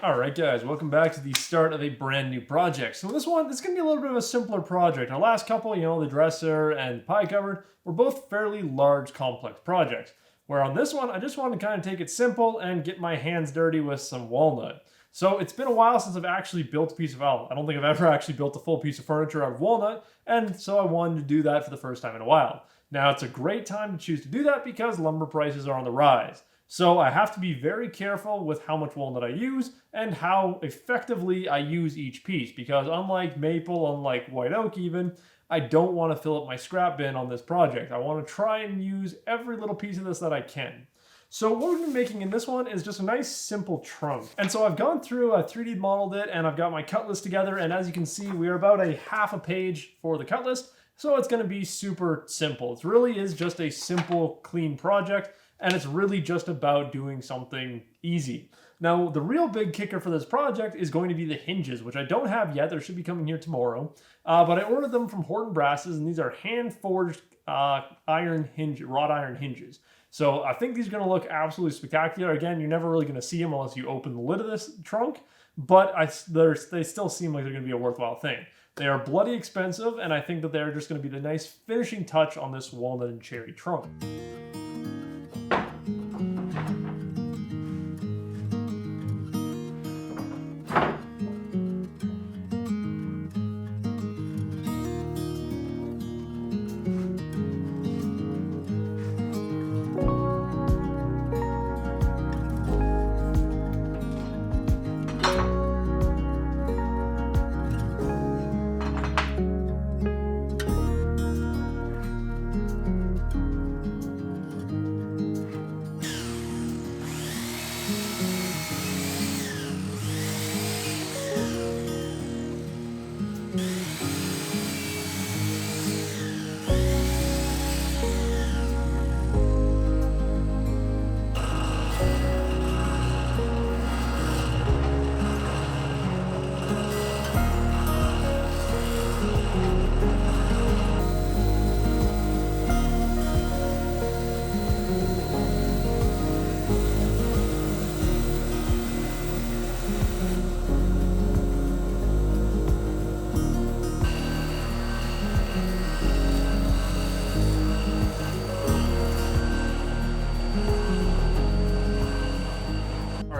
Alright guys, welcome back to the start of a brand new project. So this is going to be a little bit of a simpler project. Our last couple, the dresser and pie cupboard, were both fairly large, complex projects. Where on this one, I just want to kind of take it simple and get my hands dirty with some walnut. So it's been a while since I've actually built a piece of walnut. I don't think I've ever actually built a full piece of furniture out of walnut, and so I wanted to do that for the first time in a while. Now it's a great time to choose to do that because lumber prices are on the rise. So I have to be very careful with how much walnut I use and how effectively I use each piece, because unlike maple, unlike white oak even, I don't want to fill up my scrap bin on this project. I want to try and use every little piece of this that I can. So what we're going to be making in this one is just a nice simple trunk. And so I've gone through, I 3D modeled it, and I've got my cut list together, and as you can see, we're about a half a page for the cut list, so it's going to be super simple. It really is just a simple, clean project, and it's really just about doing something easy. Now, the real big kicker for this project is going to be the hinges, which I don't have yet. They should be coming here tomorrow. But I ordered them from Horton Brasses, and these are hand-forged wrought iron hinges. So I think these are going to look absolutely spectacular. Again, you're never really going to see them unless you open the lid of this trunk, but they still seem like they're going to be a worthwhile thing. They are bloody expensive, and I think that they're just going to be the nice finishing touch on this walnut and cherry trunk.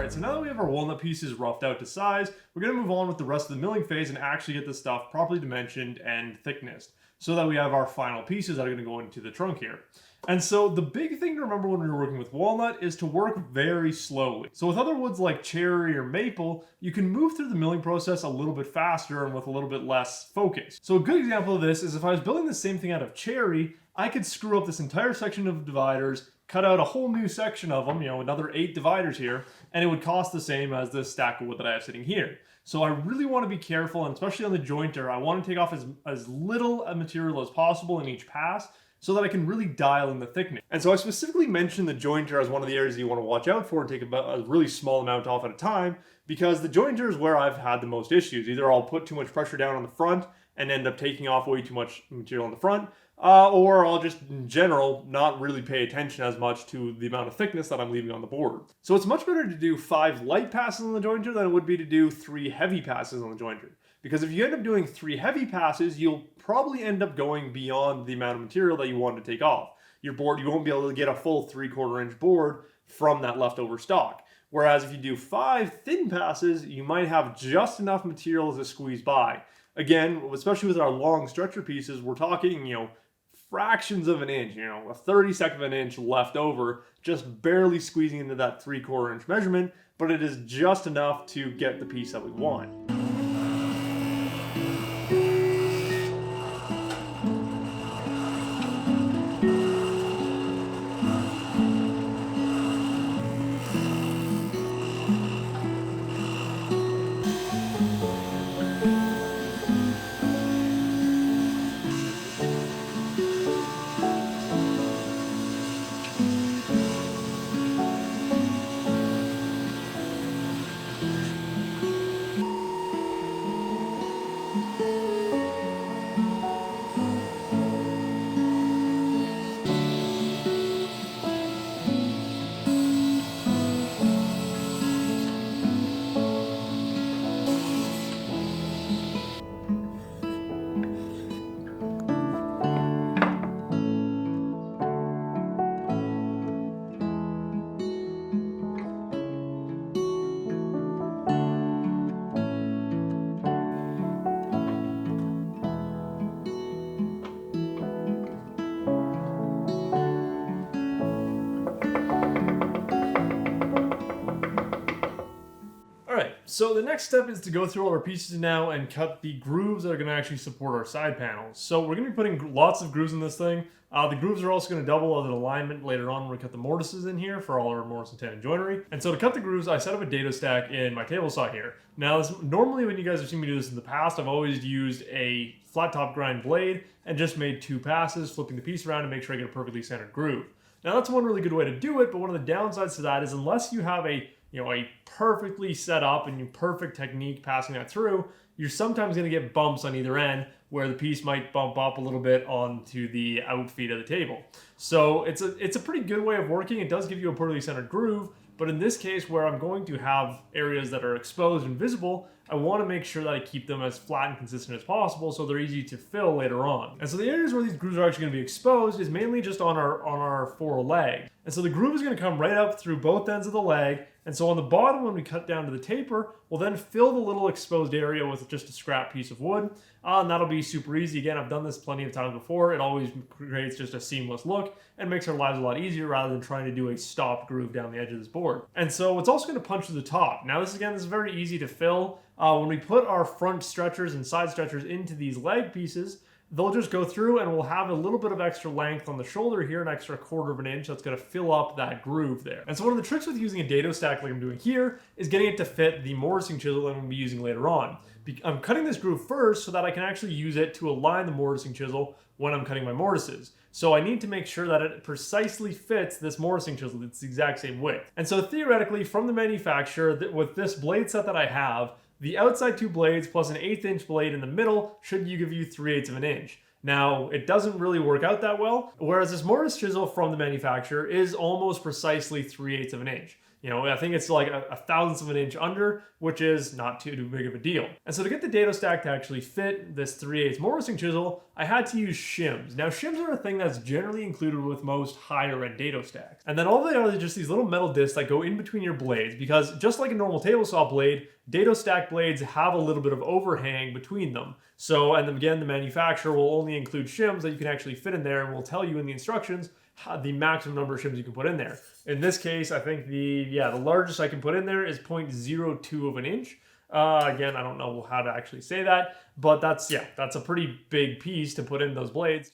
So now that we have our walnut pieces roughed out to size, we're going to move on with the rest of the milling phase and actually get the stuff properly dimensioned and thicknessed so that we have our final pieces that are going to go into the trunk here. And so the big thing to remember when you're working with walnut is to work very slowly. So with other woods like cherry or maple, you can move through the milling process a little bit faster and with a little bit less focus. So a good example of this is if I was building the same thing out of cherry, I could screw up this entire section of dividers, cut out a whole new section of them, another 8 dividers here, and it would cost the same as this stack of wood that I have sitting here. So I really want to be careful, and especially on the jointer, I want to take off as little material as possible in each pass so that I can really dial in the thickness. And so I specifically mentioned the jointer as one of the areas you want to watch out for and take about a really small amount off at a time, because the jointer is where I've had the most issues. Either I'll put too much pressure down on the front and end up taking off way too much material on the front, or I'll just, in general, not really pay attention as much to the amount of thickness that I'm leaving on the board. So it's much better to do 5 light passes on the jointer than it would be to do 3 heavy passes on the jointer. Because if you end up doing 3 heavy passes, you'll probably end up going beyond the amount of material that you want to take off. Your board, you won't be able to get a full 3/4 inch board from that leftover stock. Whereas if you do 5 thin passes, you might have just enough material to squeeze by. Again, especially with our long stretcher pieces, we're talking, fractions of an inch, a 32nd of an inch left over, just barely squeezing into that 3/4 inch measurement, but it is just enough to get the piece that we want. so the next step is to go through all our pieces now and cut the grooves that are going to actually support our side panels. So we're going to be putting lots of grooves in this thing. The grooves are also going to double as an alignment later on when we cut the mortises in here for all our mortise and tenon joinery. And so to cut the grooves, I set up a dado stack in my table saw here. Now, normally when you guys have seen me do this in the past, I've always used a flat top grind blade and just made 2 passes, flipping the piece around to make sure I get a perfectly centered groove. Now, that's one really good way to do it, but one of the downsides to that is unless you have a perfectly set up and perfect technique passing that through, you're sometimes going to get bumps on either end where the piece might bump up a little bit onto the outfeed of the table. So it's a pretty good way of working. It does give you a perfectly centered groove, but in this case where I'm going to have areas that are exposed and visible, I want to make sure that I keep them as flat and consistent as possible so they're easy to fill later on. And so the areas where these grooves are actually going to be exposed is mainly just on our 4 leg. And so the groove is going to come right up through both ends of the leg. And so on the bottom, when we cut down to the taper, we'll then fill the little exposed area with just a scrap piece of wood. And that'll be super easy. Again, I've done this plenty of times before. It always creates just a seamless look and makes our lives a lot easier rather than trying to do a stopped groove down the edge of this board. And so it's also going to punch to the top. Now this is very easy to fill. When we put our front stretchers and side stretchers into these leg pieces, they'll just go through and we'll have a little bit of extra length on the shoulder here, an extra 1/4 inch that's going to fill up that groove there. And so one of the tricks with using a dado stack like I'm doing here is getting it to fit the mortising chisel that I'm going to be using later on. I'm cutting this groove first so that I can actually use it to align the mortising chisel when I'm cutting my mortises. So I need to make sure that it precisely fits this mortising chisel. It's the exact same width. And so theoretically, from the manufacturer, with this blade set that I have, the outside 2 blades plus an 1/8 inch blade in the middle should give you 3/8 of an inch. Now, it doesn't really work out that well, whereas this mortise chisel from the manufacturer is almost precisely 3/8 of an inch. I think it's like a thousandth of an inch under, which is not too big of a deal. And so to get the dado stack to actually fit this 3/8 mortising chisel, I had to use shims. Now, shims are a thing that's generally included with most higher end dado stacks. And then all they are is just these little metal discs that go in between your blades, because just like a normal table saw blade, dado stack blades have a little bit of overhang between them. So, and then again, the manufacturer will only include shims that you can actually fit in there and will tell you in the instructions the maximum number of shims you can put in there. In this case, I think the largest I can put in there is 0.02 of an inch. Again, I don't know how to actually say that, but that's a pretty big piece to put in those blades.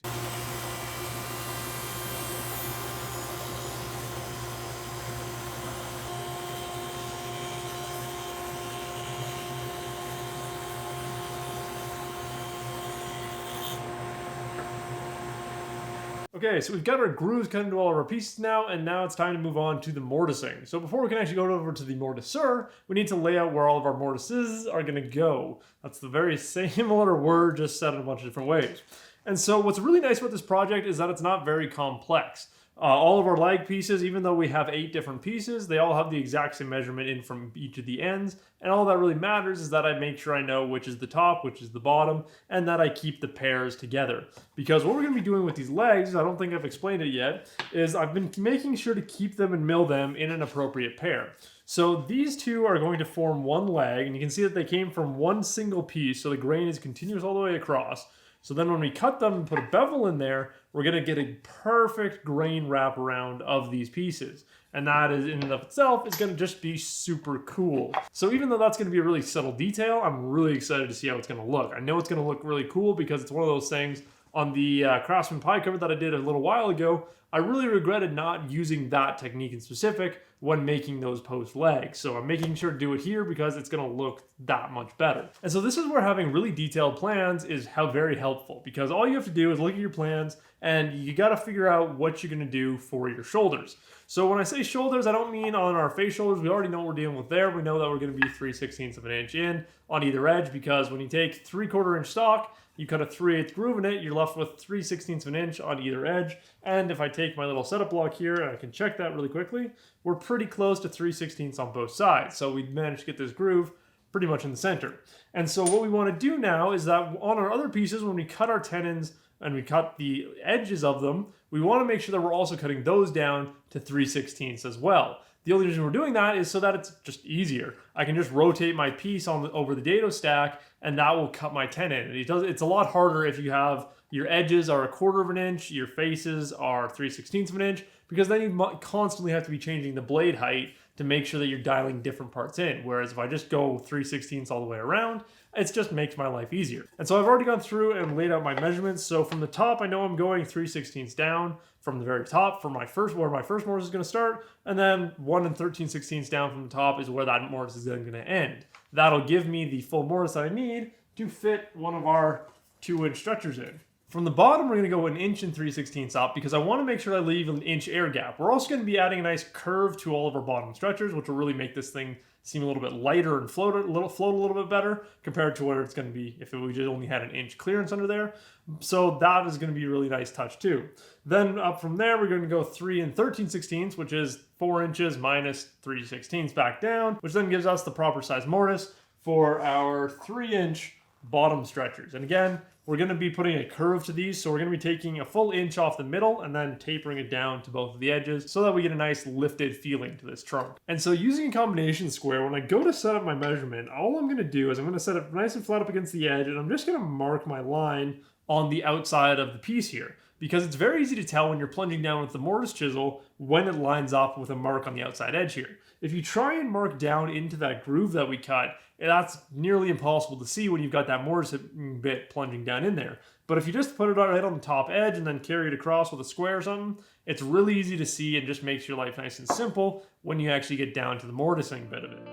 Okay, so we've got our grooves cut into all of our pieces now, and now it's time to move on to the mortising. So before we can actually go over to the mortiseur, we need to lay out where all of our mortises are going to go. That's the very similar word, just said in a bunch of different ways. And so what's really nice about this project is that it's not very complex. All of our leg pieces, even though we have 8 different pieces, they all have the exact same measurement in from each of the ends. And all that really matters is that I make sure I know which is the top, which is the bottom, and that I keep the pairs together. Because what we're going to be doing with these legs, I don't think I've explained it yet, is I've been making sure to keep them and mill them in an appropriate pair. So these 2 are going to form one leg, and you can see that they came from one single piece, so the grain is continuous all the way across. So then when we cut them and put a bevel in there, we're going to get a perfect grain wraparound of these pieces. And that is in and of itself is going to just be super cool. So even though that's going to be a really subtle detail, I'm really excited to see how it's going to look. I know it's going to look really cool because it's one of those things on the Craftsman pie cover that I did a little while ago. I really regretted not using that technique in specific when making those post legs. So I'm making sure to do it here because it's going to look that much better. And so this is where having really detailed plans is very helpful, because all you have to do is look at your plans and you got to figure out what you're going to do for your shoulders. So when I say shoulders, I don't mean on our face shoulders. We already know what we're dealing with there. We know that we're going to be 3/16 of an inch in on either edge, because when you take 3/4 inch stock, you cut a 3/8 groove in it, you're left with 3/16 of an inch on either edge. And if I take my little setup block here, and I can check that really quickly, we're pretty close to 3/16 on both sides. So we managed to get this groove pretty much in the center. And so what we want to do now is that on our other pieces, when we cut our tenons and we cut the edges of them, we want to make sure that we're also cutting those down to 3/16 as well. The only reason we're doing that is so that it's just easier. I can just rotate my piece over the dado stack, and that will cut my tenon. It's a lot harder if you have your edges are 1/4 of an inch, your faces are 3/16 of an inch, because then you constantly have to be changing the blade height to make sure that you're dialing different parts in. Whereas if I just go 3/16 all the way around, it just makes my life easier. And so I've already gone through and laid out my measurements. So from the top, I know I'm going 3/16 down from the very top for my first, where my first mortise is going to start. And then 1 13/16 down from the top is where that mortise is then going to end. That'll give me the full mortise I need to fit one of our 2-inch stretchers in. From the bottom, we're going to go 1 inch and 3/16 up because I want to make sure I leave an inch air gap. We're also going to be adding a nice curve to all of our bottom stretchers, which will really make this thing seem a little bit lighter and float a little bit better compared to where it's going to be if we just only had an inch clearance under there. So that is going to be a really nice touch too. Then up from there, we're going to go 3 13/16, which is 4 inches minus 3/16 back down, which then gives us the proper size mortise for our 3-inch bottom stretchers. And again, we're going to be putting a curve to these, so we're going to be taking a full inch off the middle and then tapering it down to both of the edges so that we get a nice lifted feeling to this trunk. And so using a combination square, when I go to set up my measurement, all I'm going to do is I'm going to set it nice and flat up against the edge, and I'm just going to mark my line on the outside of the piece here, because it's very easy to tell when you're plunging down with the mortise chisel when it lines up with a mark on the outside edge here. If you try and mark down into that groove that we cut, that's nearly impossible to see when you've got that mortise bit plunging down in there. But if you just put it right on the top edge and then carry it across with a square or something, it's really easy to see and just makes your life nice and simple when you actually get down to the mortising bit of it.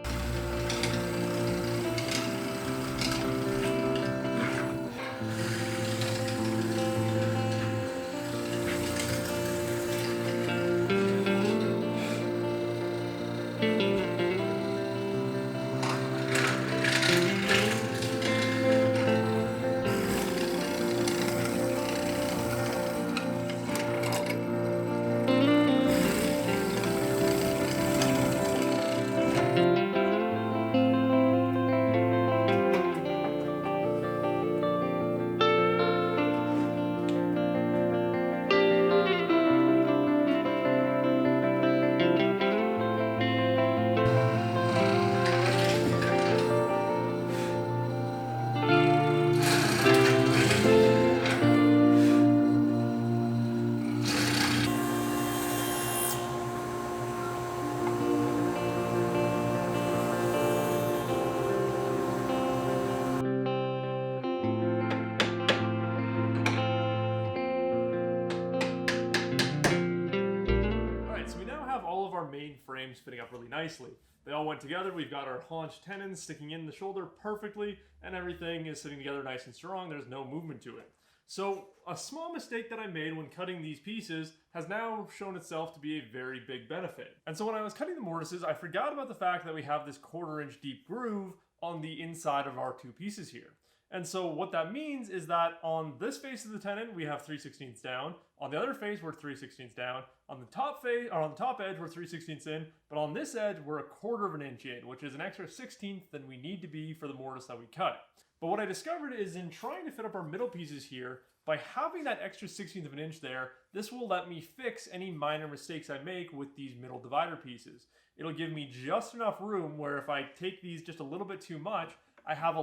Main frames fitting up really nicely. They all went together. We've got our haunch tenons sticking in the shoulder perfectly, and everything is sitting together nice and strong. There's no movement to it. So a small mistake that I made when cutting these pieces has now shown itself to be a very big benefit. And so when I was cutting the mortises, I forgot about the fact that we have this 1/4 inch deep groove on the inside of our 2 pieces here. And so what that means is that on this face of the tenon, we have 3/16 down. On the other face, we're 3/16 down. On the top face, or on the top edge, we're 3/16 in. But on this edge, we're 1/4 inch in, which is an extra 1/16 than we need to be for the mortise that we cut. But what I discovered is in trying to fit up our middle pieces here, by having that extra 1/16 inch there, this will let me fix any minor mistakes I make with these middle divider pieces. It'll give me just enough room where if I take these just a little bit too much, I have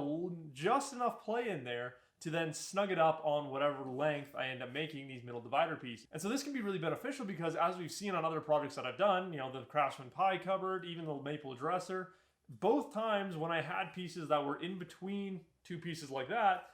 just enough play in there to then snug it up on whatever length I end up making these middle divider pieces. And so this can be really beneficial because as we've seen on other projects that I've done, you know, the Craftsman pie cupboard, even the maple dresser, both times when I had pieces that were in between 2 pieces like that,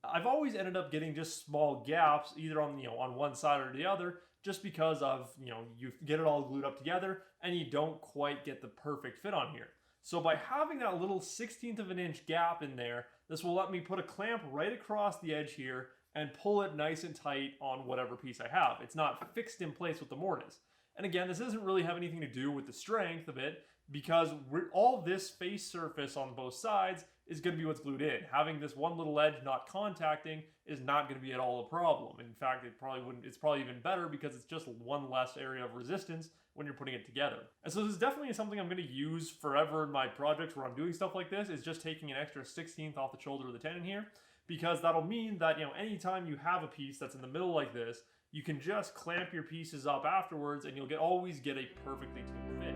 I've always ended up getting just small gaps either on, you know, on one side or the other, just because of, you know, you get it all glued up together and you don't quite get the perfect fit on here. So by having that little 1/16 inch gap in there, this will let me put a clamp right across the edge here and pull it nice and tight on whatever piece I have. It's not fixed in place with the mortise. And again, this doesn't really have anything to do with the strength of it because all this face surface on both sides is going to be what's glued in. Having this one little edge not contacting is not going to be at all a problem. In fact, it's probably even better because it's just one less area of resistance when you're putting it together. And so this is definitely something I'm going to use forever in my projects where I'm doing stuff like this, is just taking an extra 1/16 off the shoulder of the tenon here, because that'll mean that, you know, anytime you have a piece that's in the middle like this, you can just clamp your pieces up afterwards and you'll always get a perfectly tuned fit.